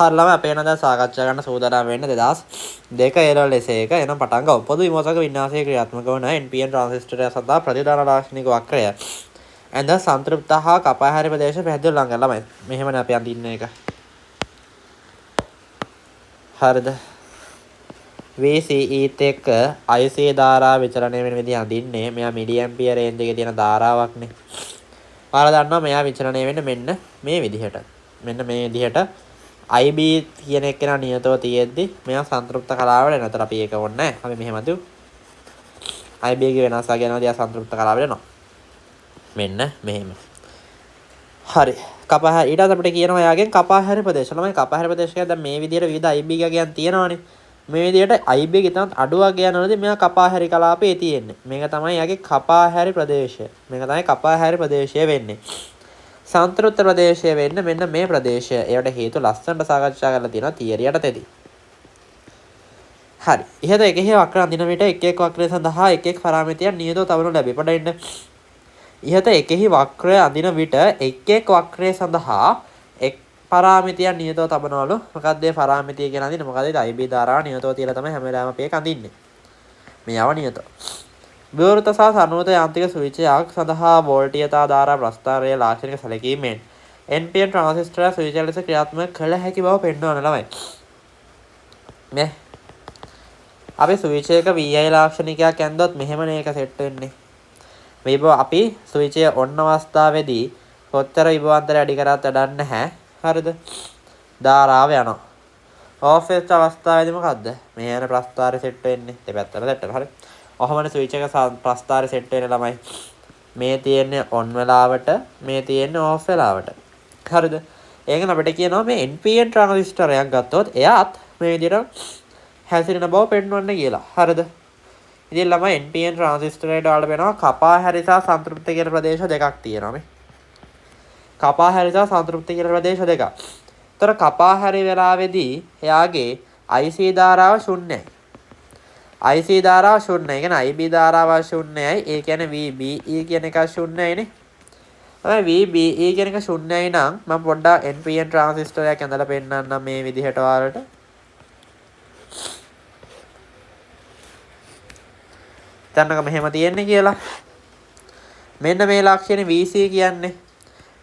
හරිලම අපේ නේද සාකච්ඡා කරන්න සූදානම් වෙන්න 2002 ඒරල් එසේක එනම් පටන් ගමු. පොදු විමර්ශක වින්‍යාසයේ ක්‍රියාත්මක වන NPN ට්‍රාන්සිස්ටරය සඳහා ප්‍රතිධාන ලාක්ෂණික වක්‍රය ඇඳ සංතෘප්ත හා කපාහැරි ප්‍රදේශ පැහැදිලි ලං කරලා ළමයි. මෙහෙමනේ අපි අඳින්න එක. හරිද? VCEත් එක්ක IC ධාරා විචලනය වෙන විදිහ අඳින්නේ. මෙයා මිලි ඇම්පියර් රේන්ජ් එකේ තියෙන ධාරාවක්නේ. ඔයාලා දන්නවා මෙයා විචලනය වෙන්නේ මෙන්න මේ විදිහට. මෙන්න මේ විදිහට IB කියන එක්කෙනා නියතව තියෙද්දි මෙයා සංතෘප්ත කලාවට එනතර අපි ඒක ඕනේ නැහැ. අපි මෙහෙම අදු. IB ගේ වෙනස ගැනදී ආ සංතෘප්ත කලාවට එනවා. මෙන්න මෙහෙම. හරි. කපාහැරි ඊට අපිට කියනවා යාගෙන් කපාහැරි ප්‍රදේශ. ළමයි කපාහැරි ප්‍රදේශය දැන් මේ විදිහට විවිධ IB ගයන් තියෙනවානේ. මේ විදිහට IB ගේ තවත් අඩුවක් ගියනවලදී මෙයා කපාහැරි කලාපේ තියෙන්නේ. මේක තමයි යාගේ කපාහැරි ප්‍රදේශය. මේක තමයි කපාහැරි ප්‍රදේශය වෙන්නේ. සංතෘප්ත ප්‍රදේශය වෙන්න මෙන්න මේ ප්‍රදේශය. ඒවට හේතු ලස්සනට සාකච්ඡා කරලා තියෙනවා තියරියට තෙදී. හරි. ඉහත එකෙහි වක්‍ර අඳින විට එක් එක් වක්‍රය සඳහා එක් එක් පාරාමිතියන් නියතව තබනු ලැබේ. පොඩ්ඩක් ඉන්න. ඉහත එකෙහි වක්‍රය අඳින විට එක් එක් වක්‍රය සඳහා එක් පාරාමිතියන් නියතව තබනවලු. මොකක්ද මේ පාරාමිතිය කියලා අඳින්නේ? මොකද IB ධාරාව නියතව තියලා තමයි හැම වෙලාවෙම අපි ඒක අඳින්නේ. මේව නියතව. විවෘත සහ සනුවත යාන්ත්‍රික ස්විචයක් සඳහා වෝල්ටීයතා ධාරා ප්‍රස්ථාරයේ ලාක්ෂණික සැලකීමෙන් NPN ට්‍රාන්සිස්ටරය ස්විචය ලෙස ක්‍රියාත්මක කළ හැකි බව පෙන්වන ළමයි. මේ අපි ස්විචයක VI ලාක්ෂණිකයක් ඇන්දොත් මෙහෙමනේ ඒක සෙට් වෙන්නේ. විභව අපි ස්විචය ඔන් අවස්ථාවේදී කොච්චර විභවාන්තරය අඩි කරත් වැඩක් නැහැ. හරිද? ධාරාව යනවා. ඕෆ් වෙච්ච අවස්ථාවේදී මොකද්ද? මේ යන ප්‍රස්ථාරය සෙට් වෙන්නේ. දෙපැත්තට සෙට් වෙනවා. හරි. ඔහොමනේ ස්විච් එක ප්‍රස්ථාරය සෙට් වෙන ළමයි. මේ තියෙන්නේ ඔන් වෙලාවට, මේ තියෙන්නේ ඕෆ් වෙලාවට. හරිද? ඒකන අපිට කියනවා මේ NPN ට්‍රාන්සිස්ටරයක් ගත්තොත් එයාත් මේ විදිහට හැසිරෙන බව පෙන්වන්න කියලා. හරිද? ඉතින් ළමයි NPN ට්‍රාන්සිස්ටරයට වල වෙනවා කපාහැරි සහ සංතෘප්ත කියන ප්‍රදේශ දෙකක් තියෙනවා මේ. කපාහැරි සහ සංතෘප්ත කියන ප්‍රදේශ දෙකක්. ඒතර කපාහැරි වෙලාවේදී එයාගේ IC ධාරාව ශුන්‍යයි. IC ධාරාව ශුන්‍යයි. ඒ කියන්නේ IB ධාරාව ශුන්‍යයි. ඒ කියන්නේ VBE කියන එක ශුන්‍යයිනේ. තමයි VBE කියන එක ශුන්‍යයි නම් මම පොඩ්ඩක් NPN ට්‍රාන්සිස්ටරයක් ඇඳලා පෙන්නන්නම් මේ විදිහට ඔයාලට. දැන්නක මෙහෙම තියෙන්නේ කියලා. මෙන්න මේ ලක්ෂණේ VC කියන්නේ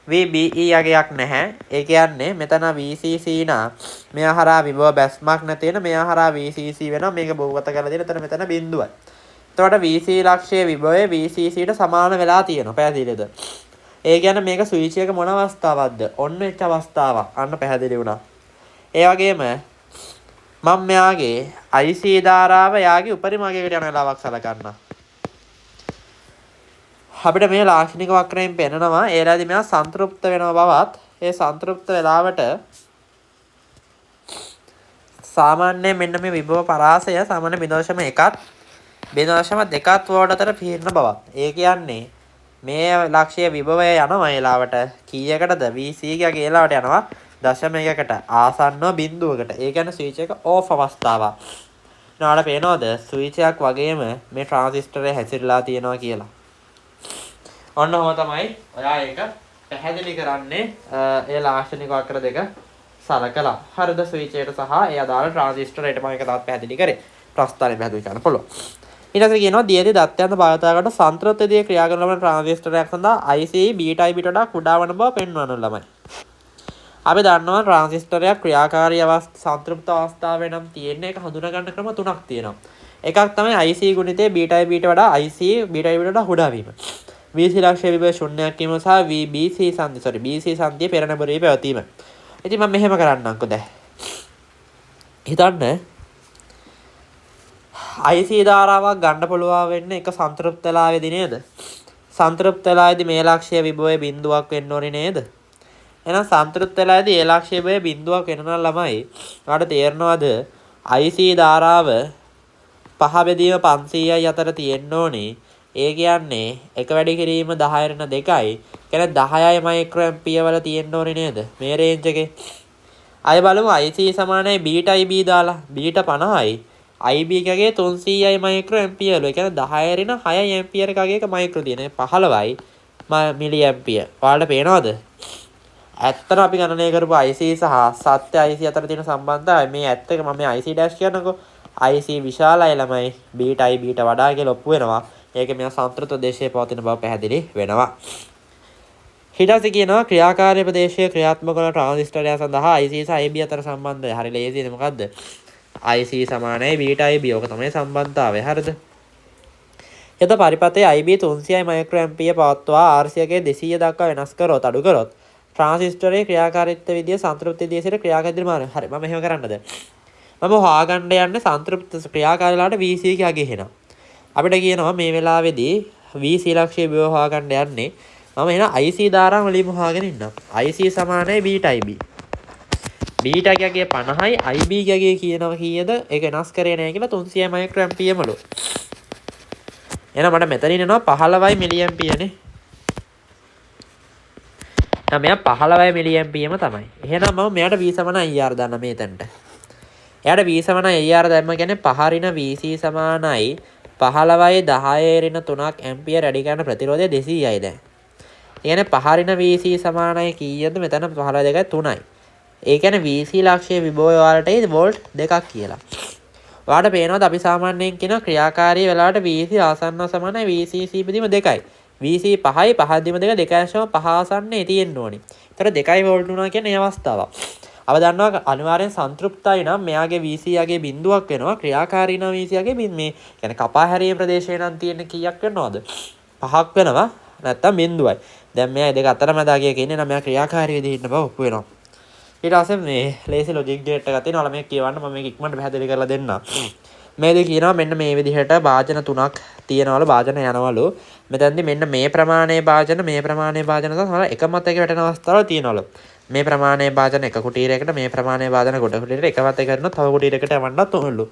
VBE යගයක් නැහැ. ඒ කියන්නේ මෙතන VCC නා මෙයා හරහා විභව බැස්මක් නැති වෙන මෙයා හරහා VCC වෙනවා. මේක බහුගත කරලා දෙන එතන මෙතන බිඳුවයි. එතකොට VC ලක්ෂයේ විභවය VCCට සමාන වෙලා තියෙනවා. පැහැදිලිද? ඒ කියන්නේ මේක ස්විච් එක මොන අවස්ථාවක්ද? ඔන් වෙච්ච අවස්ථාවක්. අන්න පැහැදිලි වුණා. ඒ වගේම මම මෙයාගේ IC ධාරාව යාගේ උපරිම අගයකට යන වෙලාවක් සලකන්න. අපිට මේ ලාක්ෂණික වක්‍රයෙන් පෙන්නනවා ඒලාදී මෙයා සංතෘප්ත වෙනව බවත් ඒ සංතෘප්ත වෙලාවට සාමාන්‍ය මෙන්න මේ විභව පරාසය සාමාන්‍ය 0.1ත් 0.2ත් වෝල්ට් අතර පිහිටන බවත්. ඒ කියන්නේ මේ ලක්ෂ්‍ය විභවය යනවා ඒලාවට කීයකටද VC එකගේ ඒලාවට යනවා 0.1කට ආසන්නව බිඳුවකට. ඒ කියන්නේ ස්විච් එක ඕෆ් අවස්ථාවක්. නාඩ පේනවද ස්විච් එකක් වගේම මේ ට්‍රාන්සිස්ටරය හැසිරලා තියෙනවා කියලා. ඔන්න ඔහොම තමයි ඔයා ඒක පැහැදිලි කරන්නේ ඒ ලාක්ෂණික වක්‍ර දෙක සලකලා. හරිද? ස්විච් එකට සහ ඒ අදාළ ට්‍රාන්සිස්ටරයට මම ඒක තවත් පැහැදිලි කරේ. ප්‍රස්ථාරය පැහැදිලි කරන්න පුළුවන්. ඊට පස්සේ කියනවා දියදී දත්යන්ත භාවිතයකට සංතෘප්තදී ක්‍රියා කරන ලබන ට්‍රාන්සිස්ටරයක් සඳහා IC බීටා IB වඩා කුඩා වන බව පෙන්වන ළමයි. අපි දන්නවා ට්‍රාන්සිස්ටරයක් ක්‍රියාකාරී සංතෘප්ත අවස්ථාවේ නම් තියෙන්නේ ඒක හඳුනා ගන්න ක්‍රම තුනක් තියෙනවා. එකක් තමයි IC ගුණිතේ බීටා IBට වඩා IC බීටා IBට වඩා කුඩා වීම. VC ලක්ෂ්‍ය විභව ශුන්‍යයක් වීම සහ VBC සංධි BC සංධිය පෙරනැඹුරේ පැවතීම. ඉතින් මම මෙහෙම කරන්නම්කෝ දැන්. හිතන්න IC ධාරාවක් ගන්න පුළුවන් වෙන්නේ එක සංතෘප්ත වෙලාවේදී නේද? සංතෘප්ත වෙලාවේදී මේ ලක්ෂ්‍ය විභවයේ බිඳුවක් වෙන්න ඕනේ නේද? එහෙනම් සංතෘප්ත වෙලාවේදී ඒ ලක්ෂ්‍ය විභවයේ බිඳුවක් වෙනනම් ළමයි ඔයාලට තේරෙනවද IC ධාරාව 5 බෙදීම 500යි අතර තියෙන්න ඕනේ. ඒ කියන්නේ එක වැඩි කිරීම 10 2යි. කියන්නේ 10යි මයික්‍රෝ ඇම්පියර් වල තියෙන්න ඕනේ නේද? මේ රේන්ජ් එකේ. අය බලමු IC සමානයි බීටා IB දාලා. බීටා 50යි. IB එකගේ 300යි මයික්‍රෝ ඇම්පියර්. ඒ කියන්නේ 10 රින 6යි ඇම්පියර් එකගේ එක මයික්‍රෝ තියෙන. 15යි මිලි ඇම්පියර්. ඔයාලට පේනවද? ඇත්තට අපි ගණනය කරපු IC සහ සත්‍ය IC අතර තියෙන සම්බන්ධය මේ ඇත්ත එක මම IC ඩෑෂ් කියනකො IC විශාලයි ළමයි බීටයි බීට වඩා කියලා ඔප්පු වෙනවා. ඒක මෙයා සම්තෘප්ත ප්‍රදේශයේ පවතින බව පැහැදිලි වෙනවා. ඊට පස්සේ කියනවා ක්‍රියාකාරී ප්‍රදේශයේ ක්‍රියාත්මක වන ට්‍රාන්සිස්ටරය සඳහා IC සහ AB අතර සම්බන්ධය. හරි ලේසියිනේ මොකද්ද? IC සමානයි බීටයි B. ඔක තමයි සම්බන්ධතාවය. හරිද? යත පරිපතේ IB 300 මයික්‍රෝඇම්පියර් පවත්වා RC එකේ 200 දක්වා වෙනස් කරොත් අඩු කරොත් ට්‍රාන්සිස්ටරයේ ක්‍රියාකාරීත්වය විදිය සන්තෘප්ති දිශයට ක්‍රියාකාරීත්වය මාරු. හරි මම එහෙම කරන්නද? මම හොයාගන්න යන්නේ සන්තෘප්ත ක්‍රියාකාරීලාට VC එක යගේ එහෙනම්. අපිට කියනවා මේ වෙලාවේදී VC ලක්ෂ්‍ය බව හොයාගන්න යන්නේ මම එහෙනම් IC ධාරාව වලින්ම හොයාගෙන ඉන්නම්. IC සමානයි බීටයි B. බීටා එකගේ 50යි IB එකගේ කියනවා කීයද? ඒක වෙනස් කරේ නැහැ කියලා 300 මයික්‍රෝඇම්පියර්මලු. එහෙනම් මට මෙතනින් එනවා 15යි මිලිඇම්පියර්නේ. දැන් මෙයා 15යි මිලිඇම්පියර්ම තමයි. එහෙනම් මම මෙයාට V සමාන IR දාන්න මේ තැනට. එයාට V සමාන IR දැම්ම කියන්නේ පහරින VC සමානයි 15යි 10 රින 3ක් ඇම්පියර් වැඩි කරන ප්‍රතිරෝධය 200යි දැන්. ඒ කියන්නේ පහරින VC සමානයි කීයද? මෙතන 15 2යි 3යි. ඒ කියන්නේ VC ලක්ෂ්‍ය විභවය වලට වෝල්ට් 2ක් කියලා. ඔයාලට පේනවද අපි සාමාන්‍යයෙන් කියන ක්‍රියාකාරී වෙලාවට VC ආසන්න සමානයි VCC බෙදීම 2යි. VC 5යි 5 බෙදීම 2 2.5 ආසන්නයේ තියෙන්න ඕනි. ඒතර 2යි වෝල්ට් වුණා කියන්නේ මේ අවස්ථාව. අපි දන්නවා අනිවාර්යෙන් සන්තෘප්තයි නම් මෙයාගේ VC යගේ බිඳුවක් වෙනවා. ක්‍රියාකාරී නම් VC යගේ මේ කියන්නේ කපා හැරීම ප්‍රදේශය නම් තියෙන කීයක් වෙනවද? 5ක් වෙනවා. නැත්තම් බිඳුවයි. දැන් මෙයා දෙක අතරමැදගේ කියන්නේ නම් මෙයා ක්‍රියාකාරී විදිහට ඉන්න බව ඔප්පු වෙනවා. ඊට පස්සේ මේ ලේසි ලොජික් ගේට් එකක් තියෙනවා. ළමයි කියවන්න මම මේක ඉක්මනට පැහැදිලි කරලා දෙන්නම්. මේදී කියනවා මෙන්න මේ විදිහට භාජන තුනක් තියෙනවලු භාජන යනවලු. මෙතනදී මෙන්න මේ ප්‍රමාණයේ භාජන මේ ප්‍රමාණයේ භාජන තමයි එක මත එක වැටෙන අවස්ථාවල තියෙනවලු. මේ ප්‍රමාණයේ භාජන එක කුටීරයකට මේ ප්‍රමාණයේ භාජන කොට කුටීරයකට එක මත එක කරනවා තව කුටීරයකට යවන්නත් ඕනලු.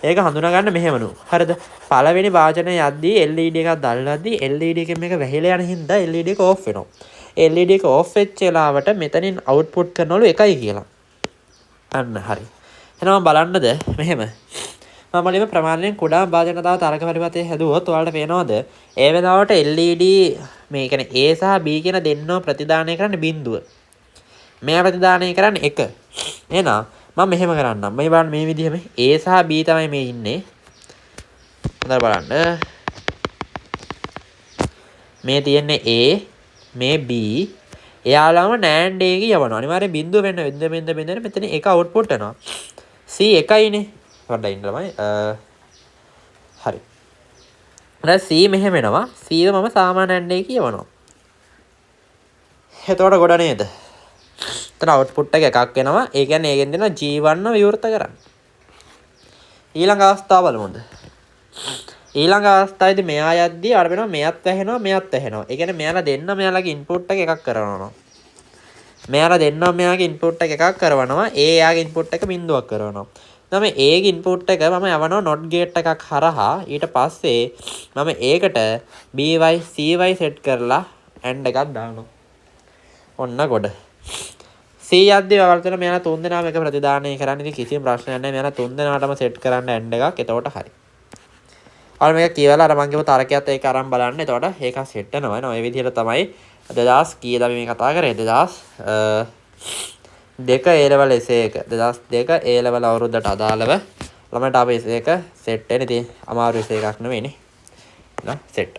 ඒක හඳුනා ගන්න මෙහෙමනු. හරිද? පළවෙනි භාජනය යද්දී LED එකක් දැල්ලද්දී LED එකෙන් මේක වැහිලා යන හින්දා LED එක ඕෆ් වෙනවා. LED එක ඕෆ් වෙච්ච වෙලාවට මෙතනින් අවුට්පුට් කරනවලු 1යි කියලා. අන්න හරි. එහෙනම් බලන්නද මෙහෙම. මම මුලින්ම ප්‍රමාණයෙන් කුඩා භාජන දාව තරක පරිපතේ හැදුවොත් ඔයාලට පේනවද? ඒ වෙලාවට LED මේ කියන්නේ A සහ B කියන දෙන්නව ප්‍රතිදානය කරන්නේ බිඳුව. මෙයා ප්‍රතිදානය කරන්නේ 1. එහෙනම් මම මෙහෙම කරන්නම්. මේ බලන්න මේ විදිහම A සහ B තමයි මේ ඉන්නේ. හොඳට බලන්න. මේ තියන්නේ A මේ B එයාලම NAND එකේ යවනවා. අනිවාර්යෙන් බිඳුව වෙන්න මෙතන එක අවුට්පුට් වෙනවා. C 1යිනේ. වඩා ඉන්න ළමයි. හරි. දැන් C මෙහෙම එනවා. C ව මම සාමාන්‍ය NAND එකේ යවනවා. එතකොට ගොඩ නේද? එතන අවුට්පුට් එක එකක් එනවා. ඒ කියන්නේ ඒකෙන් දෙනවා G1 විවෘත කරන්න. ඊළඟ අවස්ථාව බලමුද? ඊළඟ අවස්ථාවේදී මෙයා යද්දී අර වෙනවා මෙයත් වැහෙනවා මෙයත් වැහෙනවා. ඒ කියන්නේ මෙයාලා දෙන්න මෙයාලගේ ඉන්පුට් එක එකක් කරනවා. මෙයාලා දෙන්න මෙයාගේ ඉන්පුට් එක එකක් කරනවා. ඒ එයාගේ ඉන්පුට් එක බිඳුවක් කරනවා. දැන් මේ A ගේ ඉන්පුට් එක මම යවනවා not gate එකක් හරහා. ඊට පස්සේ මම ඒකට BY CY සෙට් කරලා AND එකක් දානවා. ඔන්න ගොඩ. C යද්දී වලතන මෙයාලා තුන් දෙනාම එක ප්‍රතිදානය කරන්න. ඉතින් කිසිම ප්‍රශ්නයක් නැහැ. මෙයාලා තුන් දෙනාටම සෙට් කරන්න AND එකක්. එතකොට හරි. අර මේක කියවලා අර මං කියපු තරකයත් ඒක අරන් බලන්න. එතකොට ඒක සෙට් වෙනවා නේ. ඔය විදිහට තමයි 2000 කීයද අපි මේ කතා කරේ 2002 A level essay එක 2002 A level අවුරුද්දට අදාළව ළමයට අපි essay එක සෙට් වෙන්නේ. ඉතින් අමාරු essay එකක් නෙවෙයිනේ. නේද? සෙට්